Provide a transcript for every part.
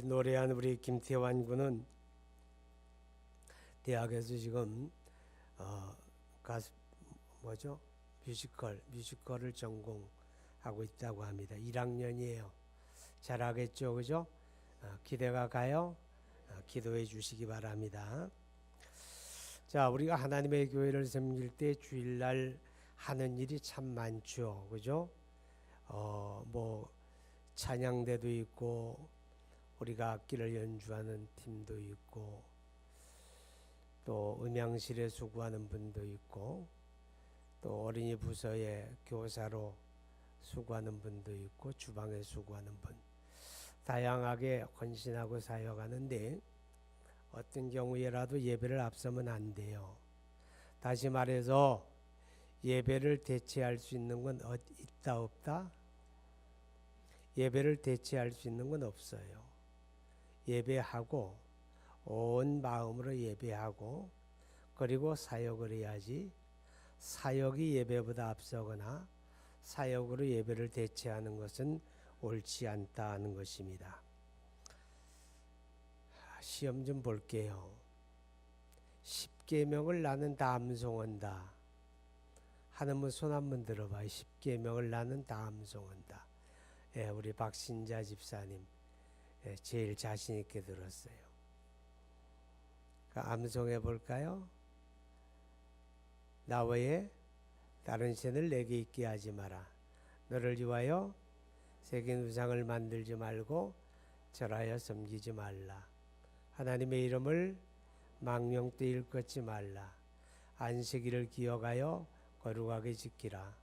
우리 노래한 우리 김태환 군은 대학에서 지금 가수 뭐죠? 뮤지컬을 전공하고 있다고 합니다. 1학년이에요. 잘하겠죠, 그죠? 기대가 가요. 기도해 주시기 바랍니다. 자, 우리가 하나님의 교회를 섬길 때 주일날 하는 일이 참 많죠, 그죠? 뭐 찬양대도 있고 우리가 악기를 연주하는 팀도 있고 또 음향실에 수고하는 분도 있고 또 어린이 부서에 교사로 수고하는 분도 있고 주방에 수고하는 분 다양하게 헌신하고 사역하는데 어떤 경우에라도 예배를 앞서면 안 돼요. 다시 말해서 예배를 대체할 수 있는 건 있다 없다? 예배를 대체할 수 있는 건 없어요. 예배하고 온 마음으로 예배하고 그리고 사역을 해야지 사역이 예배보다 앞서거나 사역으로 예배를 대체하는 것은 옳지 않다는 것입니다. 시험 좀 볼게요. 10계명을 나는 다 암송한다 하는 분 손 한번 들어봐요. 10계명을 나는 다 암송한다. 예, 우리 박신자 집사님 제일 자신 있게 들었어요. 암송해 볼까요? 나 외에 다른 신을 내게 있게 하지 마라. 너를 위하여 새긴 우상을 만들지 말고 절하여 섬기지 말라. 하나님의 이름을 망령되이 일컫지 말라. 안식일을 기억하여 거룩하게 지키라.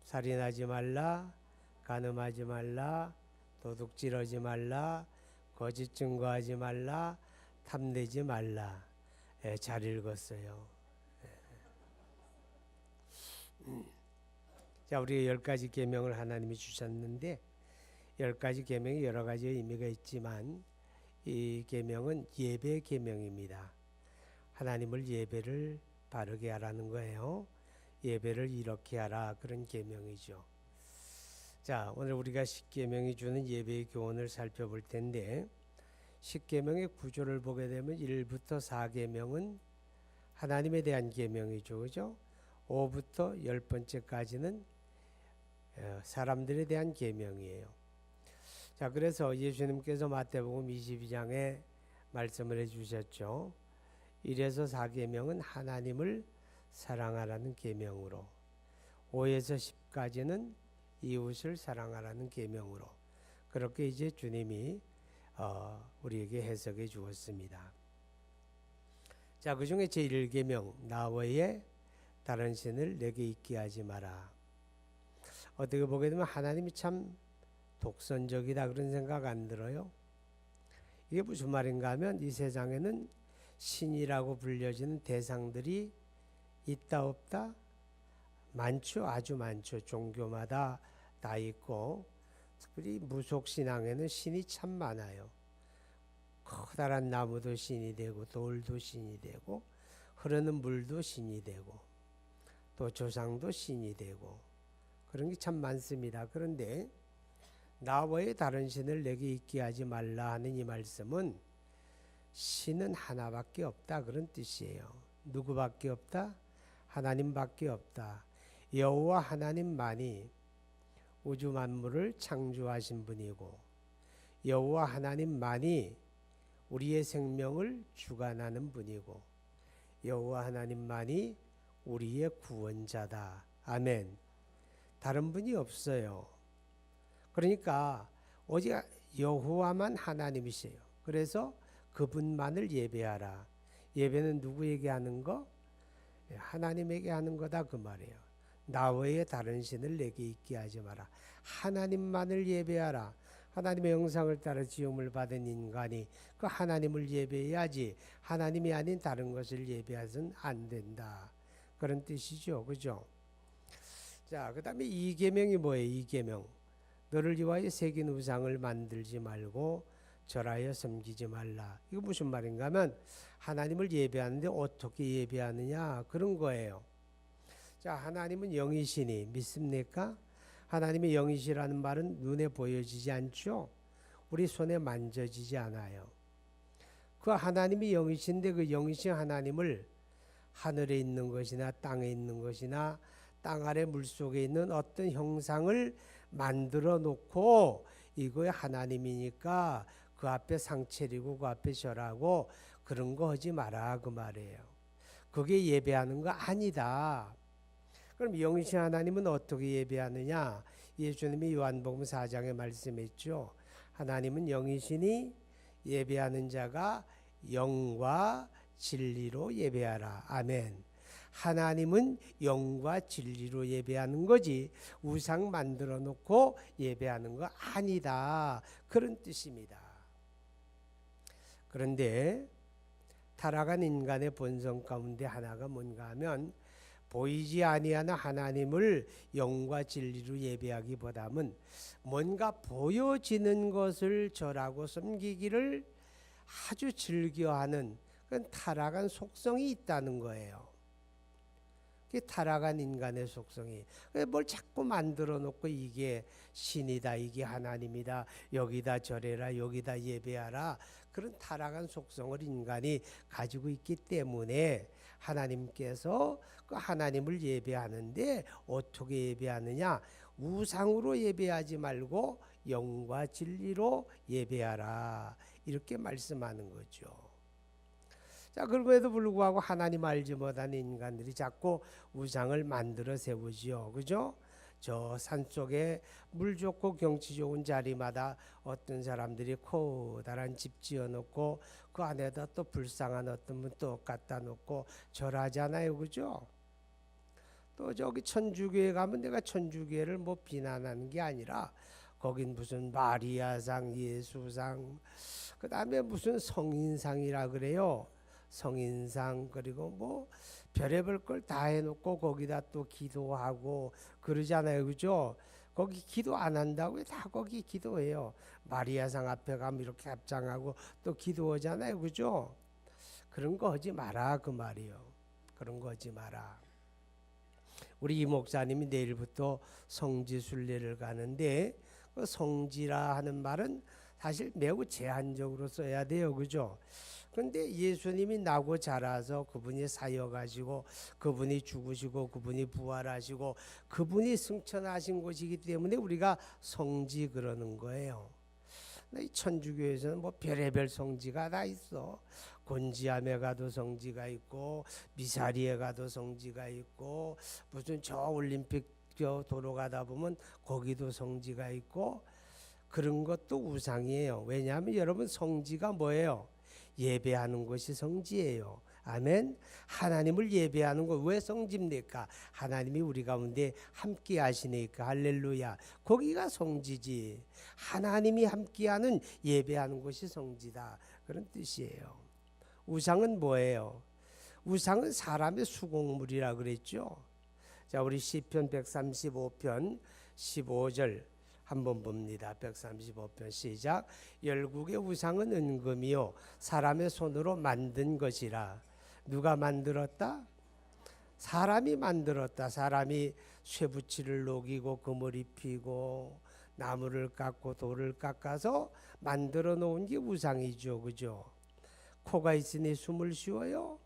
살인하지 말라. 간음하지 말라. 도둑질하지 말라. 거짓 증거하지 말라. 탐내지 말라. 잘 읽었어요. 자, 우리가 10가지 계명을 하나님이 주셨는데 10가지 계명이 여러 가지 의미가 있지만 이 계명은 예배 계명입니다. 하나님을 예배를 바르게 하라는 거예요. 예배를 이렇게 하라 그런 계명이죠. 자, 오늘 우리가 10계명이 주는 예배의 교훈을 살펴볼 텐데 10계명의 구조를 보게 되면 1부터 4계명은 하나님에 대한 계명이죠. 그죠? 5부터 10번째까지는 사람들에 대한 계명이에요. 자, 그래서 예수님께서 마태복음 22장에 말씀을 해주셨죠. 1에서 4계명은 하나님을 사랑하라는 계명으로 5에서 10까지는 이웃을 사랑하라는 계명으로 그렇게 이제 주님이 우리에게 해석해 주었습니다. 자, 그 중에 제1계명 나 외에 다른 신을 내게 있게 하지 마라. 어떻게 보게 되면 하나님이 참 독선적이다 그런 생각 안 들어요? 이게 무슨 말인가 하면 이 세상에는 신이라고 불려지는 대상들이 있다 없다? 많죠. 아주 많죠. 종교마다 다 있고 특별히 무속신앙에는 신이 참 많아요. 커다란 나무도 신이 되고 돌도 신이 되고 흐르는 물도 신이 되고 또 조상도 신이 되고 그런 게 참 많습니다. 그런데 나 외에 다른 신을 내게 있게 하지 말라 하는 이 말씀은 신은 하나밖에 없다 그런 뜻이에요. 누구밖에 없다? 하나님밖에 없다. 여호와 하나님만이 우주 만물을 창조하신 분이고 여호와 하나님만이 우리의 생명을 주관하는 분이고 여호와 하나님만이 우리의 구원자다. 아멘. 다른 분이 없어요. 그러니까 오직 여호와만 하나님이세요. 그래서 그분만을 예배하라. 예배는 누구에게 하는 거? 하나님에게 하는 거다 그 말이에요. 나 외에 다른 신을 내게 있게 하지 마라. 하나님만을 예배하라. 하나님의 형상을 따라 지음을 받은 인간이 그 하나님을 예배해야지 하나님이 아닌 다른 것을 예배해서는 안 된다. 그런 뜻이죠. 그죠? 자, 그 다음에 2계명이 뭐예요? 2계명. 너를 위하여 새긴 우상을 만들지 말고 절하여 섬기지 말라. 이거 무슨 말인가 하면 하나님을 예배하는데 어떻게 예배하느냐 그런 거예요. 자, 하나님은 영이시니 믿습니까? 하나님의 영이시라는 말은 눈에 보여지지 않죠. 우리 손에 만져지지 않아요. 그 하나님이 영이신데 그 영이신 하나님을 하늘에 있는 것이나 땅에 있는 것이나 땅 아래 물속에 있는 어떤 형상을 만들어 놓고 이거에 하나님이니까 그 앞에 상 차리고 그 앞에 절하고 그런 거 하지 마라 그 말이에요. 그게 예배하는 거 아니다. 그럼 영이신 하나님은 어떻게 예배하느냐? 예수님이 요한복음 4장에 말씀했죠. 하나님은 영이시니 예배하는 자가 영과 진리로 예배하라. 아멘. 하나님은 영과 진리로 예배하는 거지 우상 만들어 놓고 예배하는 거 아니다. 그런 뜻입니다. 그런데 타락한 인간의 본성 가운데 하나가 뭔가 하면 보이지 아니하는 하나님을 영과 진리로 예배하기보다는 뭔가 보여지는 것을 절하고 섬기기를 아주 즐겨하는 그런 타락한 속성이 있다는 거예요. 타락한 인간의 속성이 뭘 자꾸 만들어 놓고 이게 신이다, 이게 하나님이다, 여기다 절해라, 여기다 예배하라, 그런 타락한 속성을 인간이 가지고 있기 때문에 하나님께서 그 하나님을 예배하는데 어떻게 예배하느냐? 우상으로 예배하지 말고 영과 진리로 예배하라, 이렇게 말씀하는 거죠. 자, 그럼에도 불구하고 하나님 알지 못하는 인간들이 자꾸 우상을 만들어 세우지요. 그죠? 저 산속에 물 좋고 경치 좋은 자리마다 어떤 사람들이 커다란 집 지어놓고 그 안에다 또 불쌍한 어떤 분 또 갖다 놓고 절하잖아요. 그죠? 또 저기 천주교에 가면 내가 천주교를 뭐 비난하는 게 아니라 거긴 무슨 마리아상, 예수상, 그 다음에 무슨 성인상이라 그래요. 성인상, 그리고 뭐 별의별 걸 다 해놓고 거기다 또 기도하고 그러잖아요. 그죠? 거기 기도 안 한다고 다 거기 기도해요. 마리아상 앞에 가면 이렇게 합장하고 또 기도하잖아요. 그죠? 그런 거 하지 마라 그 말이요. 그런 거 하지 마라. 우리 이 목사님이 내일부터 성지 순례를 가는데 그 성지라 하는 말은 사실 매우 제한적으로 써야 돼요. 그죠? 그런데 예수님이 나고 자라서 그분이 사여가지고 그분이 죽으시고 그분이 부활하시고 그분이 승천하신 곳이기 때문에 우리가 성지 그러는 거예요. 이 천주교에서는 뭐 별의별 성지가 다 있어. 곤지암에 가도 성지가 있고 미사리에 가도 성지가 있고 무슨 저 올림픽 저 도로 가다 보면 거기도 성지가 있고 그런 것도 우상이에요. 왜냐하면 여러분 성지가 뭐예요? 예배하는 것이 성지예요. 아멘. 하나님을 예배하는 것 왜 성지입니까? 하나님이 우리 가운데 함께 하시니까. 할렐루야. 거기가 성지지. 하나님이 함께하는 예배하는 것이 성지다. 그런 뜻이에요. 우상은 뭐예요? 우상은 사람의 수공물이라 그랬죠. 자, 우리 시편 135편 15절 한번 봅니다. 135편 시작. 열국의 우상은 은금이요 사람의 손으로 만든 것이라. 누가 만들었다? 사람이 만들었다. 사람이 쇠붙이를 녹이고 금을 입히고 나무를 깎고 돌을 깎아서 만들어 놓은 게 우상이죠. 그죠? 코가 있으니 숨을 쉬어요.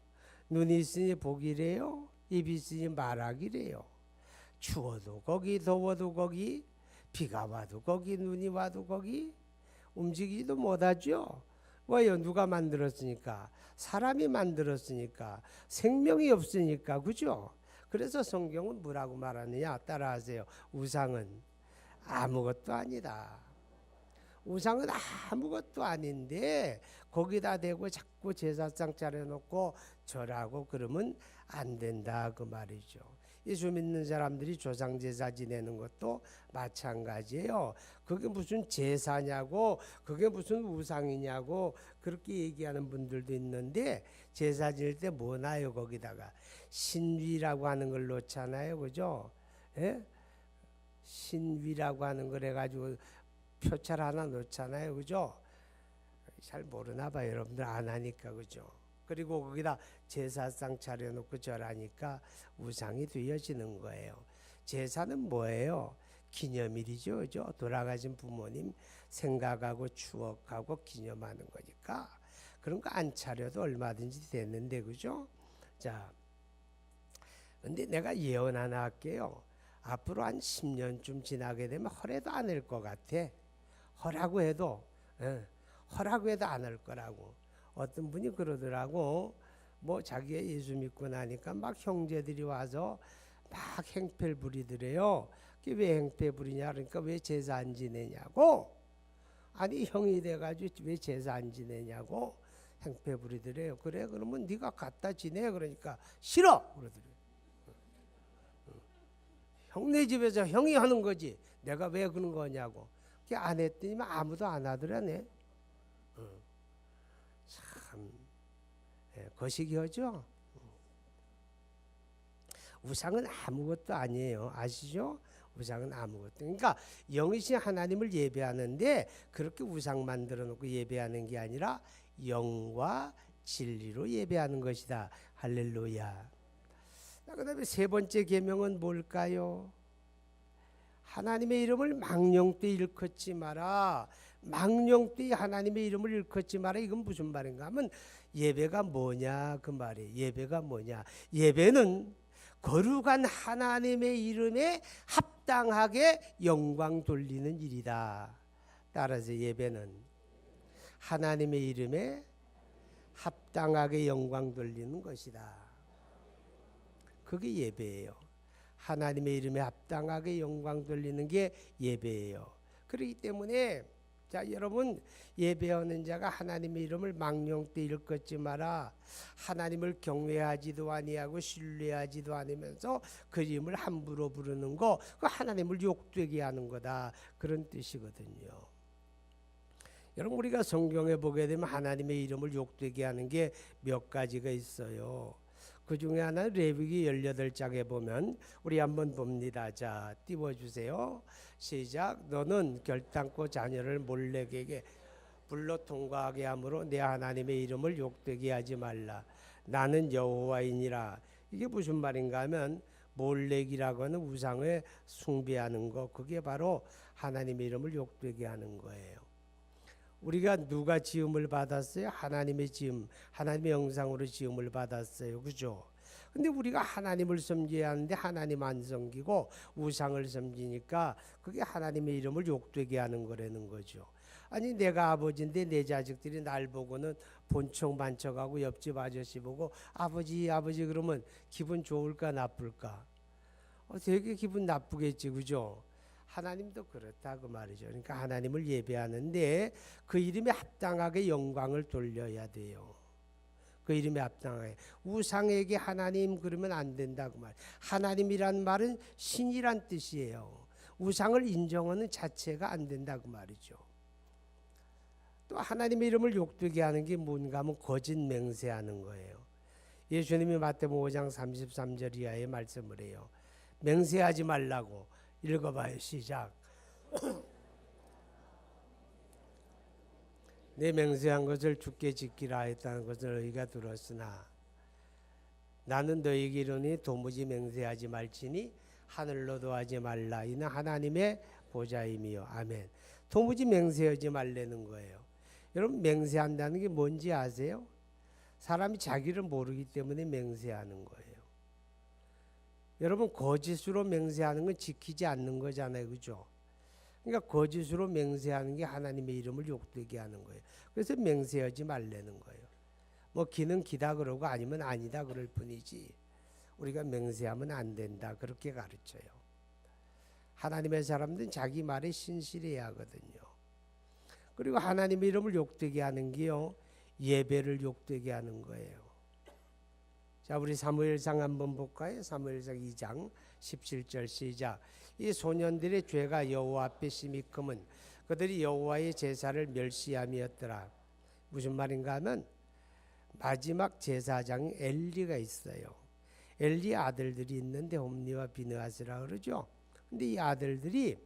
눈이 있으니 보기래요. 입이 있으니 말하기래요. 추워도 거기, 더워도 거기, 비가 와도 거기, 눈이 와도 거기, 움직이지도 못하죠. 왜요? 누가 만들었으니까? 사람이 만들었으니까. 생명이 없으니까. 그죠? 그래서 성경은 뭐라고 말하느냐? 따라하세요. 우상은 아무것도 아니다. 우상은 아무것도 아닌데 거기다 대고 자꾸 제사상 차려놓고 절하고 그러면 안 된다 그 말이죠. 예수 믿는 사람들이 조상 제사 지내는 것도 마찬가지예요. 그게 무슨 제사냐고 그게 무슨 우상이냐고 그렇게 얘기하는 분들도 있는데 제사 지낼 때 뭐 나요? 거기다가 신위라고 하는 걸 놓잖아요. 그죠? 예? 신위라고 하는 걸 해가지고 표찰 하나 놓잖아요. 그죠? 잘 모르나 봐요. 여러분들 안 하니까. 그죠? 그리고 거기다 제사상 차려놓고 절하니까 우상이 되어지는 거예요. 제사는 뭐예요? 기념일이죠. 그죠? 돌아가신 부모님 생각하고 추억하고 기념하는 거니까 그런 거 안 차려도 얼마든지 됐는데, 그죠? 자, 근데 내가 예언 하나 할게요. 앞으로 한 10년쯤 지나게 되면 허래도 안 할 것 같아. 허라고 해도 안 할 거라고. 어떤 분이 그러더라고. 뭐 자기가 예수 믿고 나니까 막 형제들이 와서 막 행패를 부리더래요. 그게 왜 행패 부리냐 그러니까 왜 제사 안 지내냐고. 아니 형이 돼가지고 왜 제사 안 지내냐고 행패 부리더래요. 그래 그러면 네가 갖다 지내 그러니까 싫어 그러더래요. 형네 집에서 형이 하는 거지 내가 왜 그런 거냐고. 그게 안 했더니 아무도 안 하더라네. 참 거시기하죠. 우상은 아무것도 아니에요. 아시죠? 우상은 아무것도. 그러니까 영이신 하나님을 예배하는데 그렇게 우상 만들어 놓고 예배하는 게 아니라 영과 진리로 예배하는 것이다. 할렐루야. 그다음에 세 번째 계명은 뭘까요? 하나님의 이름을 망령되이 일컫지 마라. 망령되이 하나님의 이름을 일컫지 마라. 이건 무슨 말인가 하면 예배가 뭐냐 그 말이에요. 예배가 뭐냐. 예배는 거룩한 하나님의 이름에 합당하게 영광 돌리는 일이다. 따라서 예배는 하나님의 이름에 합당하게 영광 돌리는 것이다. 그게 예배예요. 하나님의 이름에 합당하게 영광 돌리는 게 예배예요. 그렇기 때문에 자 여러분 예배하는 자가 하나님의 이름을 망령되이 일컫지 마라. 하나님을 경외하지도 아니하고 신뢰하지도 않으면서 그 이름을 함부로 부르는 거 그 하나님을 욕되게 하는 거다. 그런 뜻이거든요. 여러분 우리가 성경에 보게 되면 하나님의 이름을 욕되게 하는 게 몇 가지가 있어요. 그 중에 하나는 레위기 18장에 보면 우리 한번 봅니다. 자 띄워주세요. 시작. 너는 결단코 자녀를 몰렉에게 불러 통과하게 함으로 내 하나님의 이름을 욕되게 하지 말라. 나는 여호와이니라. 이게 무슨 말인가 하면 몰렉이라고 하는 우상을 숭배하는 거 그게 바로 하나님의 이름을 욕되게 하는 거예요. 우리가 누가 지음을 받았어요? 하나님의 지음, 하나님의 형상으로 지음을 받았어요. 그죠? 근데 우리가 하나님을 섬겨야 하는데 하나님 안 섬기고 우상을 섬기니까 그게 하나님의 이름을 욕되게 하는 거라는 거죠. 아니 내가 아버지인데 내 자식들이 날 보고는 본청 반척하고 옆집 아저씨 보고 아버지 아버지 그러면 기분 좋을까 나쁠까? 되게 기분 나쁘겠지. 그죠? 하나님도 그렇다 그 말이죠. 그러니까 하나님을 예배하는데 그 이름에 합당하게 영광을 돌려야 돼요. 그 이름에 합당하게. 우상에게 하나님 그러면 안 된다 그 말. 하나님이란 말은 신이란 뜻이에요. 우상을 인정하는 자체가 안 된다 그 말이죠. 또 하나님의 이름을 욕되게 하는 게 뭔가 하면 거짓 맹세하는 거예요. 예수님이 마태복음 5장 33절 이하에 말씀을 해요. 맹세하지 말라고. 읽어봐요. 시작. 내 맹세한 것을 주께 지키라 했다는 것을 너희가 들었으나 나는 너희에게 이르니 도무지 맹세하지 말지니 하늘로도 하지 말라. 이는 하나님의 보좌임이요. 아멘. 도무지 맹세하지 말라는 거예요. 여러분 맹세한다는 게 뭔지 아세요? 사람이 자기를 모르기 때문에 맹세하는 거예요. 여러분 거짓으로 맹세하는 건 지키지 않는 거잖아요. 그죠? 그러니까 거짓으로 맹세하는 게 하나님의 이름을 욕되게 하는 거예요. 그래서 맹세하지 말라는 거예요. 뭐 기는 기다 그러고 아니면 아니다 그럴 뿐이지 우리가 맹세하면 안 된다 그렇게 가르쳐요. 하나님의 사람들은 자기 말에 신실해야 하거든요. 그리고 하나님의 이름을 욕되게 하는 게요. 예배를 욕되게 하는 거예요. 자, 우리 사무엘상 한번 볼까요? 사무엘상 2장 17절 시작. 이 소년들의 죄가 여호와 앞에 심히 크면 그들이 여호와의 제사를 멸시함이었더라. 무슨 말인가 하면 마지막 제사장이 엘리가 있어요. 엘리 아들들이 있는데 홈리와 비느하스라 그러죠. 근데 이 아들들이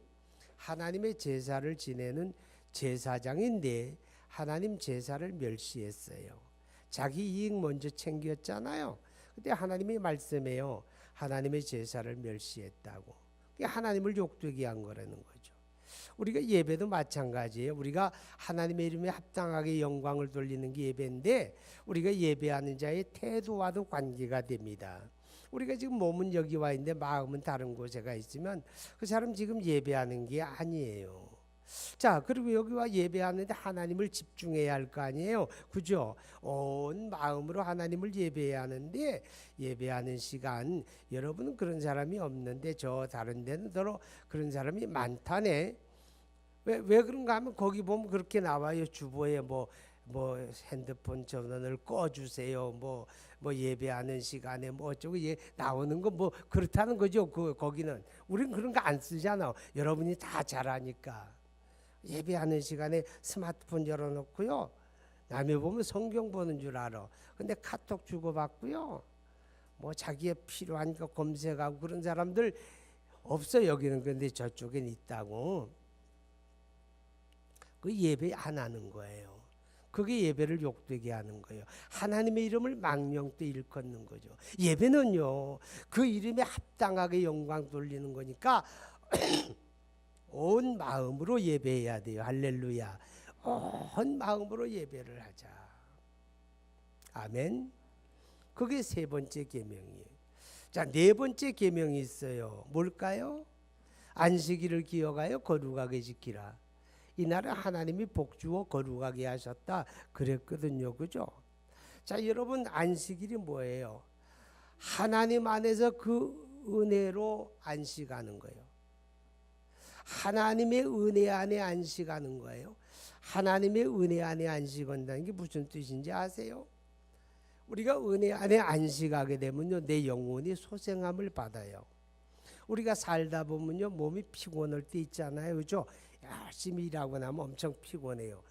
하나님의 제사를 지내는 제사장인데 하나님 제사를 멸시했어요. 자기 이익 먼저 챙겼잖아요. 근데 하나님이 말씀해요. 하나님의 제사를 멸시했다고. 하나님을 욕되게 한 거라는 거죠. 우리가 예배도 마찬가지예요. 우리가 하나님의 이름에 합당하게 영광을 돌리는 게 예배인데 우리가 예배하는 자의 태도와도 관계가 됩니다. 우리가 지금 몸은 여기 와 있는데 마음은 다른 곳에 가 있으면 그 사람 지금 예배하는 게 아니에요. 자, 그리고 여기 와 예배하는데 하나님을 집중해야 할 거 아니에요. 그죠? 온 마음으로 하나님을 예배해야 하는데 예배하는 시간 여러분은 그런 사람이 없는데 저 다른 데는 더러 그런 사람이 많다네. 왜 그런가 하면 거기 보면 그렇게 나와요. 주보에 뭐 핸드폰 전원을 꺼주세요. 뭐 예배하는 시간에 뭐 어쩌고 나오는 거 뭐 그렇다는 거죠. 거기는 우리는 그런 거 안 쓰잖아. 여러분이 다 잘하니까. 예배하는 시간에 스마트폰 열어놓고요. 남이 보면 성경 보는 줄 알아. 근데 카톡 주고받고요. 뭐 자기의 필요한 거 검색하고 그런 사람들 없어 여기는. 근데 저쪽엔 있다고. 그 예배 안 하는 거예요. 그게 예배를 욕되게 하는 거예요. 하나님의 이름을 망령되 일컫는 거죠. 예배는요. 그 이름에 합당하게 영광 돌리는 거니까 온 마음으로 예배해야 돼요. 할렐루야. 온 마음으로 예배를 하자. 아멘. 그게 세 번째 계명이에요. 자, 네 번째 계명이 있어요. 뭘까요? 안식일을 기억하여 거룩하게 지키라. 이날은 하나님이 복주어 거룩하게 하셨다 그랬거든요. 그죠? 자, 여러분 안식일이 뭐예요? 하나님 안에서 그 은혜로 안식하는 거예요. 하나님의 은혜 안에 안식하는 거예요. 하나님의 은혜 안에 안식한다는 게 무슨 뜻인지 아세요? 우리가 은혜 안에 안식하게 되면요, 내 영혼이 소생함을 받아요. 우리가 살다 보면요, 몸이 피곤할 때 있잖아요, 그죠? 열심히 일하고 나면 엄청 피곤해요.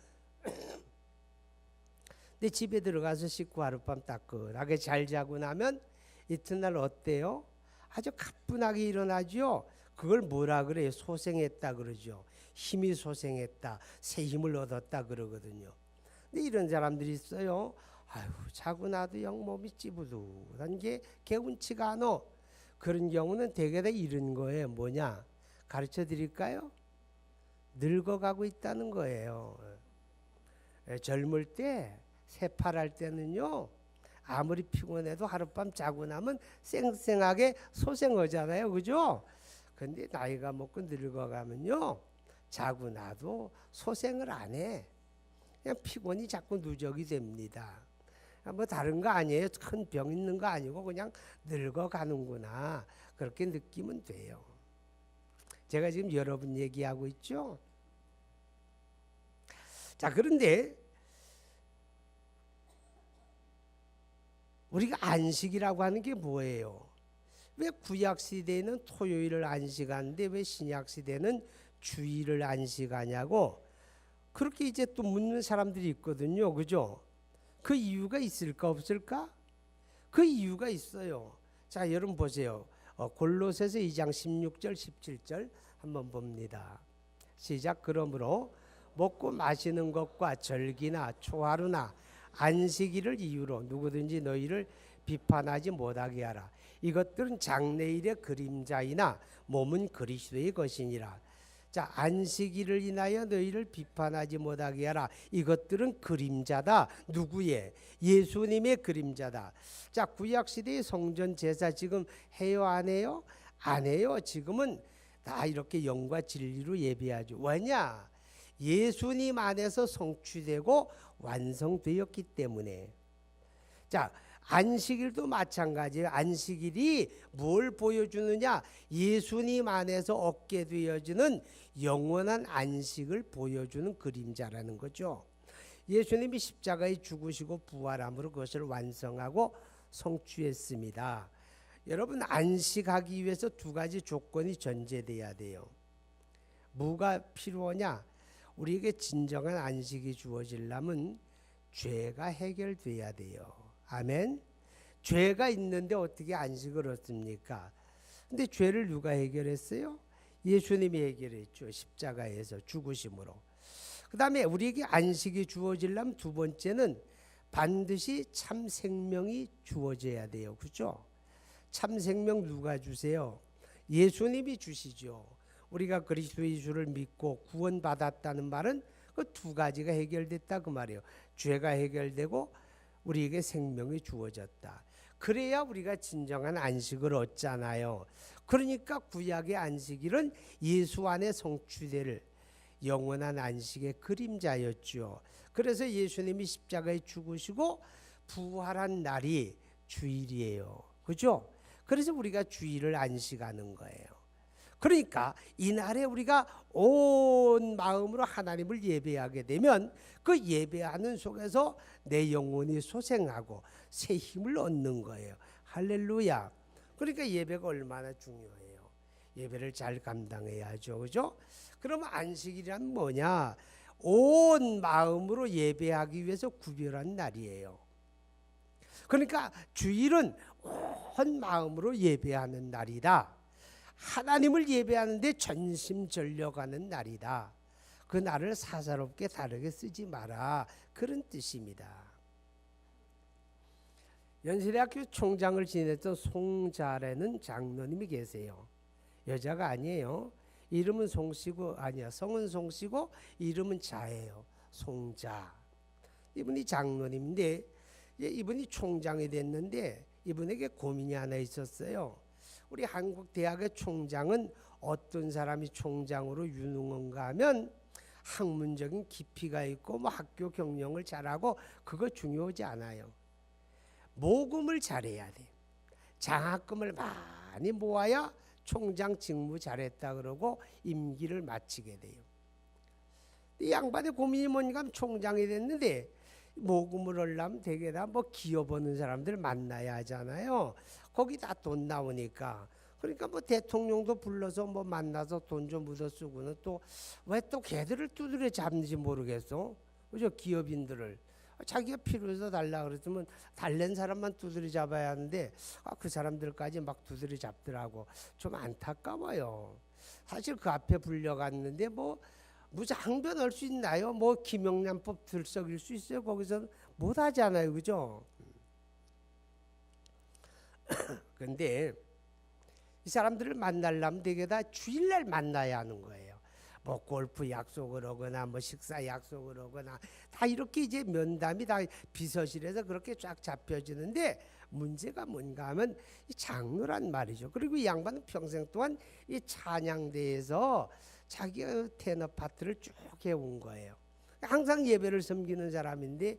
근데 집에 들어가서 씻고 하룻밤 따끈하게 잘 자고 나면 이튿날 어때요? 아주 가뿐하게 일어나죠. 그걸 뭐라 그래요? 소생했다 그러죠. 힘이 소생했다, 새 힘을 얻었다 그러거든요. 근데 이런 사람들이 있어요. 아유, 자고 나도 영 몸이 찌부둥한 게 개운치가 않아. 그런 경우는 대개 다 이런 거예요. 뭐냐? 가르쳐 드릴까요? 늙어가고 있다는 거예요. 젊을 때, 새파랄 때는요, 아무리 피곤해도 하룻밤 자고 나면 쌩쌩하게 소생하잖아요. 그죠? 근데 나이가 먹고 늙어가면요, 자고 나도 소생을 안 해. 그냥 피곤이 자꾸 누적이 됩니다. 뭐 다른 거 아니에요. 큰 병 있는 거 아니고 그냥 늙어가는구나. 그렇게 느끼면 돼요. 제가 지금 여러분 얘기하고 있죠. 자, 그런데 우리가 안식이라고 하는 게 뭐예요? 왜 구약 시대에는 토요일을 안식하는데 왜 신약 시대는 주일을 안식하냐고 그렇게 이제 또 묻는 사람들이 있거든요. 그죠? 그 이유가 있을까 없을까? 그 이유가 있어요. 자, 여러분 보세요. 골로새서 2장 16절 17절 한번 봅니다. 시작. 그러므로 먹고 마시는 것과 절기나 초하루나 안식일을 이유로 누구든지 너희를 비판하지 못하게 하라. 이것들은 장래일의 그림자이나 몸은 그리스도의 것이니라. 자, 안식일을 인하여 너희를 비판하지 못하게 하라. 이것들은 그림자다. 누구의? 예수님의 그림자다. 자, 구약시대의 성전 제사 지금 해요 안 해요? 안 해요. 지금은 다 이렇게 영과 진리로 예배하죠. 왜냐? 예수님 안에서 성취되고 완성되었기 때문에. 자, 안식일도 마찬가지예요. 안식일이 뭘 보여주느냐? 예수님 안에서 얻게 되어지는 영원한 안식을 보여주는 그림자라는 거죠. 예수님이 십자가에 죽으시고 부활함으로 그것을 완성하고 성취했습니다. 여러분, 안식하기 위해서 두 가지 조건이 전제돼야 돼요. 뭐가 필요하냐? 우리에게 진정한 안식이 주어지려면 죄가 해결돼야 돼요. 아멘. 죄가 있는데 어떻게 안식을 얻습니까? 근데 죄를 누가 해결했어요? 예수님이 해결했죠. 십자가에서 죽으심으로. 그 다음에 우리에게 안식이 주어지려면 두 번째는 반드시 참 생명이 주어져야 돼요. 그죠? 참 생명 누가 주세요? 예수님이 주시죠. 우리가 그리스도 예수를 믿고 구원받았다는 말은 그 두 가지가 해결됐다 그 말이에요. 죄가 해결되고 우리에게 생명이 주어졌다. 그래야 우리가 진정한 안식을 얻잖아요. 그러니까 구약의 안식일은 예수 안에 성취될 영원한 안식의 그림자였죠. 그래서 예수님이 십자가에 죽으시고 부활한 날이 주일이에요. 그죠? 그래서 우리가 주일을 안식하는 거예요. 그러니까 이날에 우리가 온 마음으로 하나님을 예배하게 되면 그 예배하는 속에서 내 영혼이 소생하고 새 힘을 얻는 거예요. 할렐루야. 그러니까 예배가 얼마나 중요해요. 예배를 잘 감당해야죠. 그죠? 그럼 안식일이란 뭐냐? 온 마음으로 예배하기 위해서 구별한 날이에요. 그러니까 주일은 온 마음으로 예배하는 날이다. 하나님을 예배하는데 전심전력하는 날이다. 그 날을 사사롭게 다르게 쓰지 마라. 그런 뜻입니다. 연세대학교 총장을 지냈던 송자라는 장로님이 계세요. 여자가 아니에요. 이름은 송씨고 아니야. 성은 송씨고 이름은 자예요. 송자. 이분이 장로님인데 이분이 총장이 됐는데 이분에게 고민이 하나 있었어요. 우리 한국 대학의 총장은 어떤 사람이 총장으로 유능한가 하면 학문적인 깊이가 있고 뭐 학교 경영을 잘하고 그거 중요하지 않아요. 모금을 잘해야 돼. 장학금을 많이 모아야 총장 직무 잘했다 그러고 임기를 마치게 돼요. 이 양반의 고민이 뭔가 하면 총장이 됐는데 모금을 하려면 되게 다 뭐 기업 버는 사람들 만나야 하잖아요. 거기 다 돈 나오니까. 그러니까 뭐 대통령도 불러서 뭐 만나서 돈 좀 묻어 쓰고는 또 왜 또 걔들을 두드려 잡는지 모르겠어. 그죠? 기업인들을. 자기가 필요해서 달라 그랬으면 달랜 사람만 두드려 잡아야 하는데 그 사람들까지 막 두드려 잡더라고. 좀 안타까워요. 사실 그 앞에 불려갔는데 뭐 무장변할 수 있나요? 뭐 김영란법 들썩일 수 있어요? 거기서 못 하잖아요. 그죠? 근데 이 사람들을 만나려면 되게 다 주일날 만나야 하는 거예요. 뭐 골프 약속을 하거나 뭐 식사 약속을 하거나 다 이렇게 이제 면담이 다 비서실에서 그렇게 쫙 잡혀지는데 문제가 뭔가 하면 이 장로란 말이죠. 그리고 이 양반은 평생 동안 이 찬양대에서 자기가 테너 파트를 쭉 해온 거예요. 항상 예배를 섬기는 사람인데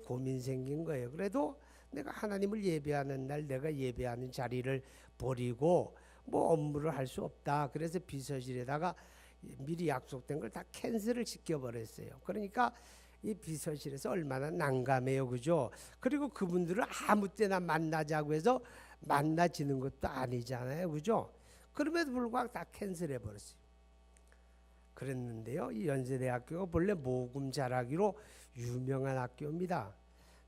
고민 생긴 거예요. 그래도 내가 하나님을 예배하는 날 내가 예배하는 자리를 버리고 뭐 업무를 할 수 없다. 그래서 비서실에다가 미리 약속된 걸 다 캔슬을 시켜버렸어요. 그러니까 이 비서실에서 얼마나 난감해요. 그죠? 그리고 그분들을 아무 때나 만나자고 해서 만나지는 것도 아니잖아요. 그죠? 그럼에도 불구하고 다 캔슬해버렸어요. 그랬는데요. 이 연세대학교가 본래 모금 잘하기로 유명한 학교입니다.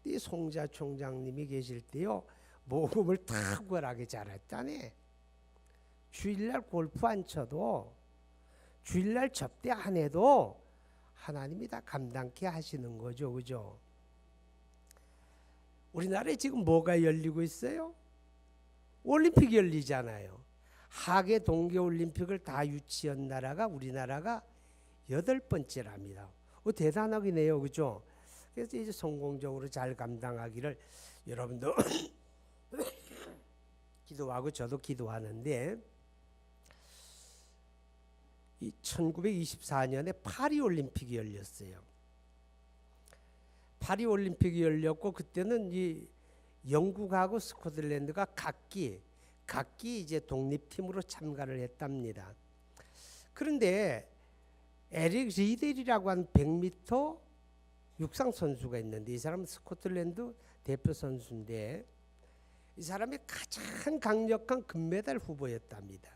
이 송자 총장님이 계실 때요. 모금을 탁월하게 잘했다네. 주일날 골프 안 쳐도 주일날 접대 안 해도 하나님이 다 감당케 하시는 거죠. 그죠? 우리나라에 지금 뭐가 열리고 있어요? 올림픽 열리잖아요. 하계 동계올림픽을 다 유치한 나라가 우리나라가 8번째랍니다. 대단하긴 해요. 그죠? 그래서 이제 성공적으로 잘 감당하기를 여러분도 기도하고 저도 기도하는데 이 1924년에 파리올림픽이 열렸어요. 파리올림픽이 열렸고 그때는 이 영국하고 스코틀랜드가 각기 이제 독립팀으로 참가를 했답니다. 그런데 에릭 리델이라고 하는 100m 육상 선수가 있는데 이 사람은 스코틀랜드 대표 선수인데 이 사람이 가장 강력한 금메달 후보였답니다.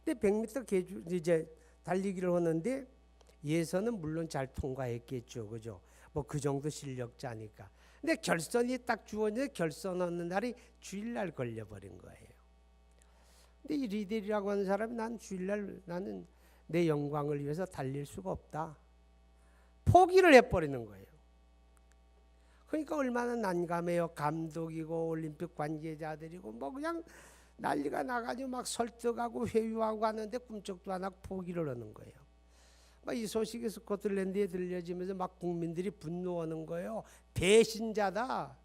근데 100m 계주 이제 달리기를 하는데 예선은 물론 잘 통과했겠죠. 그죠? 뭐 그 정도 실력자니까. 근데 결선이 딱 주어졌는데 결선하는 날이 주일날 걸려버린 거예요. 근데 이 리델이라고 하는 사람이 난 주일날 나는 내 영광을 위해서 달릴 수가 없다. 포기를 해버리는 거예요. 그러니까 얼마나 난감해요. 감독이고 올림픽 관계자들이고 뭐 그냥 난리가 나가지고 막 설득하고 회유하고 하는데 꿈쩍도 안 하고 포기를 하는 거예요. 막 이 소식이 스코틀랜드에 들려지면서 막 국민들이 분노하는 거예요. 배신자다.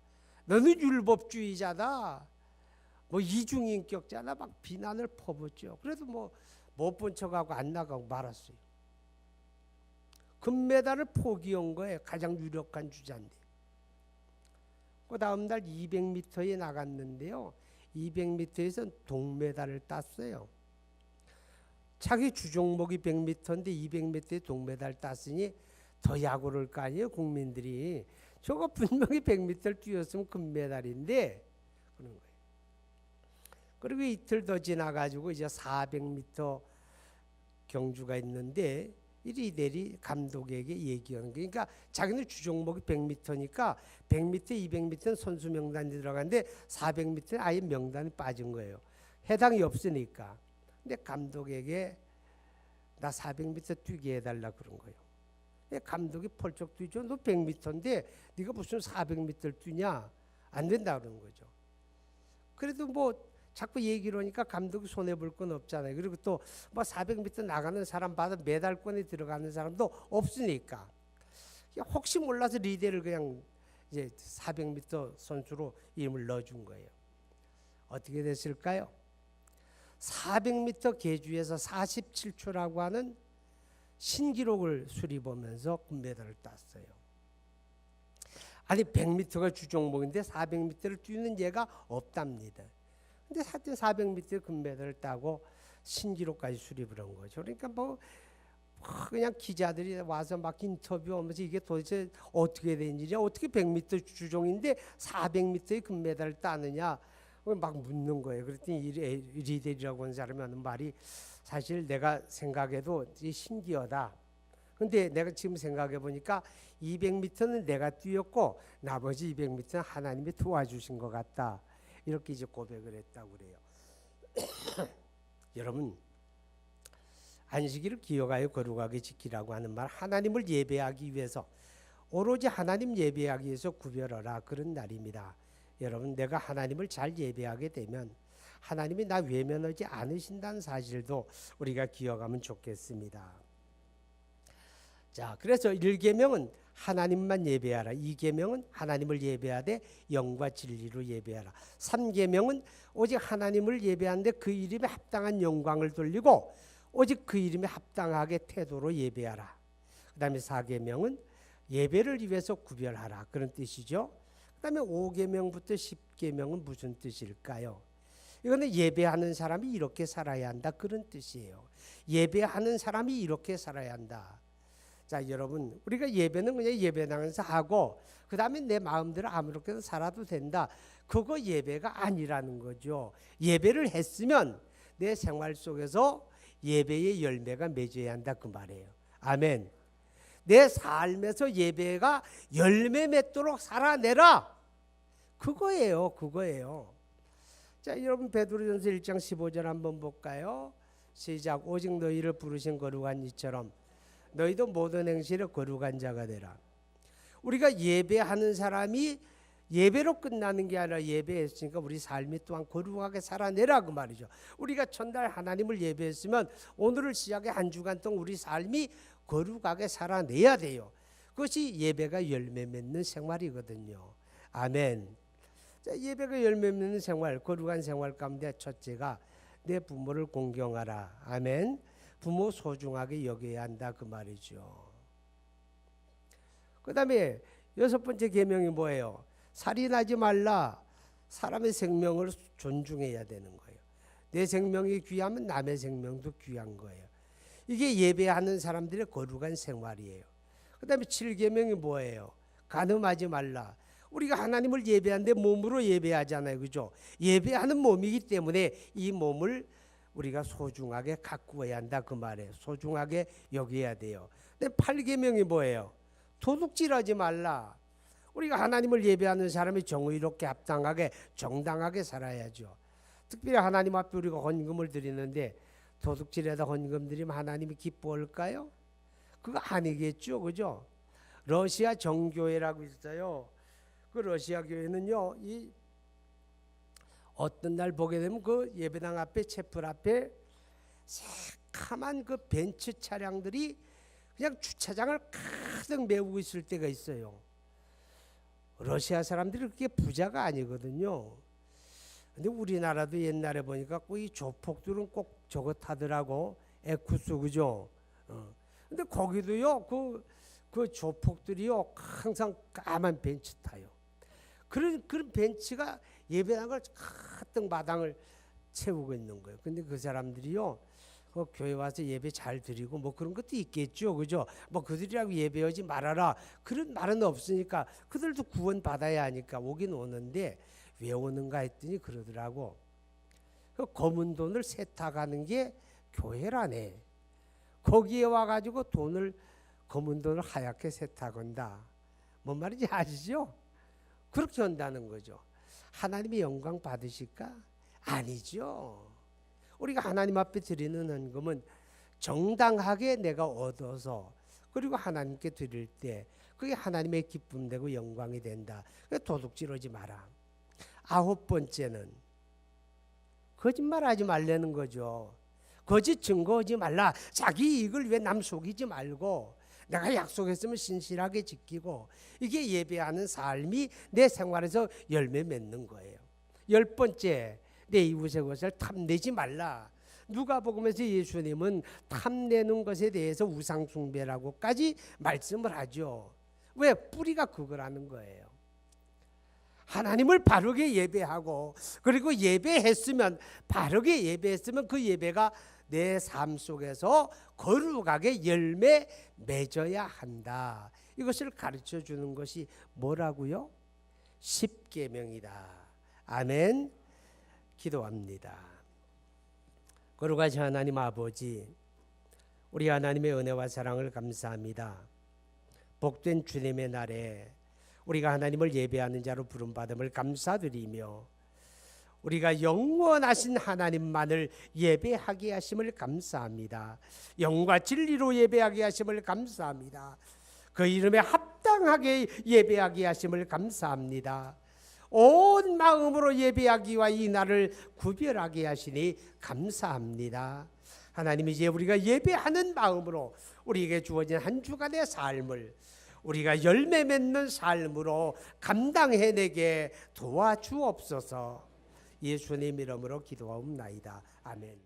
너는 율법주의자다. 뭐 이중인격자다. 막 비난을 퍼붓죠. 그래도 뭐 못 본 척하고 안 나가고 말았어요. 금메달을 포기한 거예요. 가장 유력한 주자인데. 그 다음 날 200m에 나갔는데요. 200m에서 동메달을 땄어요. 자기 주종목이 100m인데 200m에 동메달 땄으니 더 야구를 할 거 아니에요. 국민들이. 저거 분명히 100m를 뛰었으면 금메달인데 그런 거예요. 그리고 이틀 더 지나가지고 이제 400m 경주가 있는데 이리대리 감독에게 얘기하는 게, 그러니까 자기는 주종목이 100m니까 100m, 200m는 선수 명단이 들어갔는데 400m는 아예 명단이 빠진 거예요. 해당이 없으니까. 근데 감독에게 나 400m 뛰게 해달라 그런 거예요. 감독이 펄쩍 뛰죠. 너 100m인데 네가 무슨 400m를 뛰냐? 안 된다 그러는 거죠. 그래도 뭐 자꾸 얘기를 하니까 감독이 손해볼 건 없잖아요. 그리고 또 뭐 400m 나가는 사람 봐도 메달권에 들어가는 사람도 없으니까 혹시 몰라서 리대를 그냥 이제 400m 선수로 이름을 넣어준 거예요. 어떻게 됐을까요? 400m 계주에서 47초라고 하는 신기록을 수립하면서 금메달을 땄어요. 아니 100m가 주종목인데 400m를 뛰는 예가 없답니다. 근데 하여튼 400m 금메달을 따고 신기록까지 수립을 한 거죠. 그러니까 뭐 그냥 기자들이 와서 막 인터뷰하면서 이게 도대체 어떻게 된 일이야? 어떻게 100m 주종인데 400m의 금메달을 따느냐? 막 묻는 거예요. 그랬더니 리델이라고 하는 사람이 하는 말이 사실 내가 생각해도 신기하다. 근데 내가 지금 생각해 보니까 200m는 내가 뛰었고 나머지 200m는 하나님이 도와주신 것 같다. 이렇게 이제 고백을 했다고 그래요. 여러분, 안식일을 기억하여 거룩하게 지키라고 하는 말, 하나님을 예배하기 위해서, 오로지 하나님 예배하기 위해서 구별하라, 그런 날입니다. 여러분, 내가 하나님을 잘 예배하게 되면 하나님이 나 외면하지 않으신다는 사실도 우리가 기억하면 좋겠습니다. 자, 그래서 1계명은 하나님만 예배하라. 2계명은 하나님을 예배하되 영과 진리로 예배하라. 3계명은 오직 하나님을 예배하는데 그 이름에 합당한 영광을 돌리고 오직 그 이름에 합당하게 태도로 예배하라. 그 다음에 4계명은 예배를 위해서 구별하라, 그런 뜻이죠. 그 다음에 5계명부터 10계명은 무슨 뜻일까요? 이거는 예배하는 사람이 이렇게 살아야 한다, 그런 뜻이에요. 예배하는 사람이 이렇게 살아야 한다. 자, 여러분, 우리가 예배는 그냥 예배당에서 하고 그 다음에 내 마음대로 아무렇게나 살아도 된다, 그거 예배가 아니라는 거죠. 예배를 했으면 내 생활 속에서 예배의 열매가 맺어야 한다, 그 말이에요. 아멘. 내 삶에서 예배가 열매 맺도록 살아내라, 그거예요. 그거예요. 자, 여러분, 베드로전서 1장 15절 한번 볼까요? 시작. 오직 너희를 부르신 거룩한 이처럼 너희도 모든 행실에 거룩한 자가 되라. 우리가 예배하는 사람이 예배로 끝나는 게 아니라 예배했으니까 우리 삶이 또한 거룩하게 살아내라, 그 말이죠. 우리가 전날 하나님을 예배했으면 오늘을 시작해 한 주간 동안 우리 삶이 거룩하게 살아내야 돼요. 그것이 예배가 열매 맺는 생활이거든요. 아멘. 자, 예배가 열매 맺는 생활, 거룩한 생활 가운데 첫째가 내 부모를 공경하라. 아멘. 부모 소중하게 여겨야 한다, 그 말이죠. 그 다음에 6번째 계명이 뭐예요? 살인하지 말라. 사람의 생명을 존중해야 되는 거예요. 내 생명이 귀하면 남의 생명도 귀한 거예요. 이게 예배하는 사람들의 거룩한 생활이에요. 그 다음에 7계명이 뭐예요? 간음하지 말라. 우리가 하나님을 예배하는데 몸으로 예배하잖아요, 그죠? 예배하는 몸이기 때문에 이 몸을 우리가 소중하게 가꾸어야 한다, 그 말이에요. 소중하게 여겨야 돼요. 근데 8계명이 뭐예요? 도둑질하지 말라. 우리가 하나님을 예배하는 사람이 정의롭게 합당하게 정당하게 살아야죠. 특별히 하나님 앞에 우리가 헌금을 드리는데 도둑질에다 헌금 드리면 하나님이 기뻐할까요? 그거 아니겠죠, 그죠? 러시아 정교회라고 있어요. 그 러시아 교회는요, 이 어떤 날 보게 되면 그 예배당 앞에 채플 앞에 새카만 그 벤츠 차량들이 그냥 주차장을 가득 메우고 있을 때가 있어요. 러시아 사람들이 그렇게 부자가 아니거든요. 근데 우리나라도 옛날에 보니까 꼭 이 조폭들은 꼭 저거 타더라고. 에쿠스, 그죠? 근데 거기도요, 그 조폭들이요, 항상 까만 벤츠 타요. 그런 벤츠가 예배당을 가득 마당을 채우고 있는 거예요. 근데 그 사람들이요, 그 교회 와서 예배 잘 드리고 뭐 그런 것도 있겠죠, 그죠? 뭐 그들이라고 예배하지 말아라 그런 말은 없으니까 그들도 구원 받아야 하니까 오긴 오는데 왜 오는가 했더니 그러더라고. 그 검은 돈을 세탁하는 게 교회라네. 거기에 와가지고 검은 돈을 하얗게 세탁한다. 뭔 말인지 아시죠? 그렇게 한다는 거죠. 하나님의 영광 받으실까? 아니죠. 우리가 하나님 앞에 드리는 헌금은 정당하게 내가 얻어서 그리고 하나님께 드릴 때 그게 하나님의 기쁨 되고 영광이 된다. 도둑질하지 마라. 9번째는 거짓말하지 말라는 거죠. 거짓 증거하지 말라. 자기 이익을 위해 남 속이지 말고 내가 약속했으면 신실하게 지키고 이게 예배하는 삶이 내 생활에서 열매 맺는 거예요. 10번째, 내 이웃의 것을 탐내지 말라. 누가복음에서 예수님은 탐내는 것에 대해서 우상 숭배라고까지 말씀을 하죠. 왜? 뿌리가 그거라는 거예요. 하나님을 바르게 예배하고 그리고 예배했으면 바르게 예배했으면 그 예배가 내 삶 속에서 거룩하게 열매 맺어야 한다. 이것을 가르쳐 주는 것이 뭐라고요? 십계명이다. 아멘. 기도합니다. 거룩하신 하나님 아버지, 우리 하나님의 은혜와 사랑을 감사합니다. 복된 주님의 날에 우리가 하나님을 예배하는 자로 부름받음을 감사드리며 우리가 영원하신 하나님만을 예배하게 하심을 감사합니다. 영과 진리로 예배하게 하심을 감사합니다. 그 이름에 합당하게 예배하게 하심을 감사합니다. 온 마음으로 예배하기와 이 날을 구별하게 하시니 감사합니다. 하나님, 이제 우리가 예배하는 마음으로 우리에게 주어진 한 주간의 삶을 우리가 열매 맺는 삶으로 감당해내게 도와주옵소서. 예수님 이름으로 기도하옵나이다. 아멘.